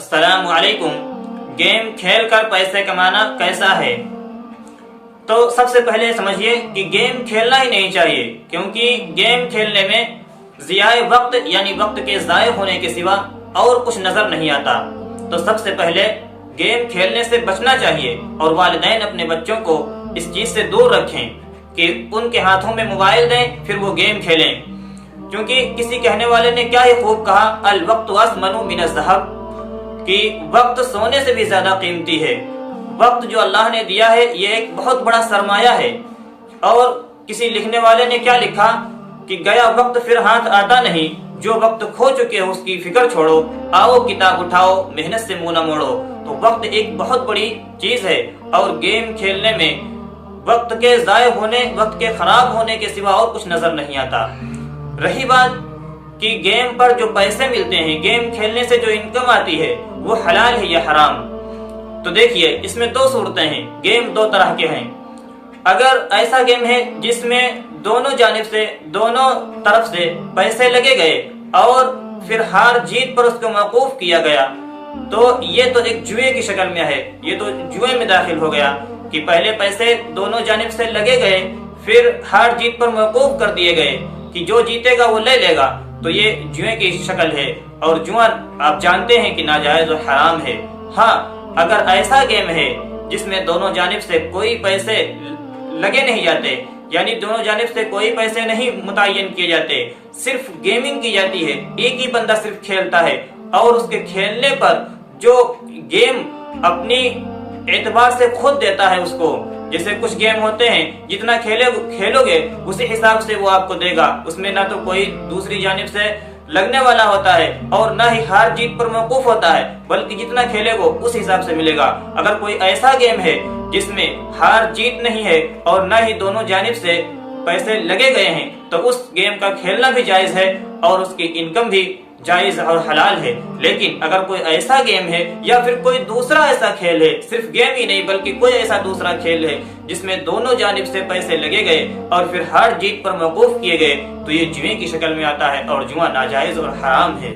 السلام علیکم۔ گیم کھیل کر پیسے کمانا کیسا ہے؟ تو سب سے پہلے سمجھیے کہ گیم کھیلنا ہی نہیں چاہیے، کیونکہ گیم کھیلنے میں ضیاء وقت یعنی وقت کے ضائع ہونے کے سوا اور کچھ نظر نہیں آتا۔ تو سب سے پہلے گیم کھیلنے سے بچنا چاہیے اور والدین اپنے بچوں کو اس چیز سے دور رکھیں کہ ان کے ہاتھوں میں موبائل دیں پھر وہ گیم کھیلیں، کیونکہ کسی کہنے والے نے کیا ہی خوب کہا، الوقت اثمن من الذهب، کہ وقت سونے سے بھی زیادہ قیمتی ہے۔ وقت جو اللہ نے دیا ہے یہ ایک بہت بڑا سرمایہ ہے۔ اور کسی لکھنے والے نے کیا لکھا کہ گیا وقت پھر ہاتھ آتا نہیں، جو وقت کھو چکے ہو اس کی فکر چھوڑو، آؤ کتاب اٹھاؤ محنت سے منہ نہ موڑو۔ تو وقت ایک بہت بڑی چیز ہے، اور گیم کھیلنے میں وقت کے ضائع ہونے، وقت کے خراب ہونے کے سوا اور کچھ نظر نہیں آتا۔ رہی بات کہ گیم پر جو پیسے ملتے ہیں، گیم کھیلنے سے جو انکم آتی ہے وہ حلال ہے یا حرام؟ تو دیکھیے، اس میں دو صورتیں ہیں۔ گیم دو طرح کے ہیں۔ اگر ایسا گیم ہے جس میں دونوں جانب سے، دونوں طرف سے پیسے لگے گئے اور پھر ہار جیت پر اس کو موقوف کیا گیا، تو یہ تو ایک جوئے کی شکل میں ہے، یہ تو جوئے میں داخل ہو گیا کہ پہلے پیسے دونوں جانب سے لگے گئے، پھر ہار جیت پر موقوف کر دیے گئے کہ جو جیتے گا وہ لے لے گا، تو یہ جوئے کی شکل ہے۔ اور جوا آپ جانتے ہیں کہ ناجائز و حرام ہے۔ ہاں، اگر ایسا گیم ہے جس میں دونوں جانب سے کوئی پیسے لگے نہیں جاتے، یعنی دونوں جانب سے کوئی پیسے نہیں متعین کیے جاتے، صرف گیمنگ کی جاتی ہے، ایک ہی بندہ صرف کھیلتا ہے، اور اس کے کھیلنے پر جو گیم اپنی اعتبار سے خود دیتا ہے اس کو، جیسے کچھ گیم ہوتے ہیں جتنا کھیلو گے اسی حساب سے وہ آپ کو دے گا، اس میں نہ تو کوئی دوسری جانب سے لگنے والا ہوتا ہے اور نہ ہی ہار جیت پر موقوف ہوتا ہے، بلکہ جتنا کھیلے گا اس حساب سے ملے گا۔ اگر کوئی ایسا گیم ہے جس میں ہار جیت نہیں ہے اور نہ ہی دونوں جانب سے پیسے لگے گئے ہیں، تو اس گیم کا کھیلنا بھی جائز ہے اور اس کی انکم بھی جائز اور حلال ہے۔ لیکن اگر کوئی ایسا گیم ہے یا پھر کوئی دوسرا ایسا کھیل ہے، صرف گیم ہی نہیں بلکہ کوئی ایسا دوسرا کھیل ہے جس میں دونوں جانب سے پیسے لگے گئے اور پھر ہار جیت پر موقوف کیے گئے، تو یہ جوئے کی شکل میں آتا ہے اور جوا ناجائز اور حرام ہے۔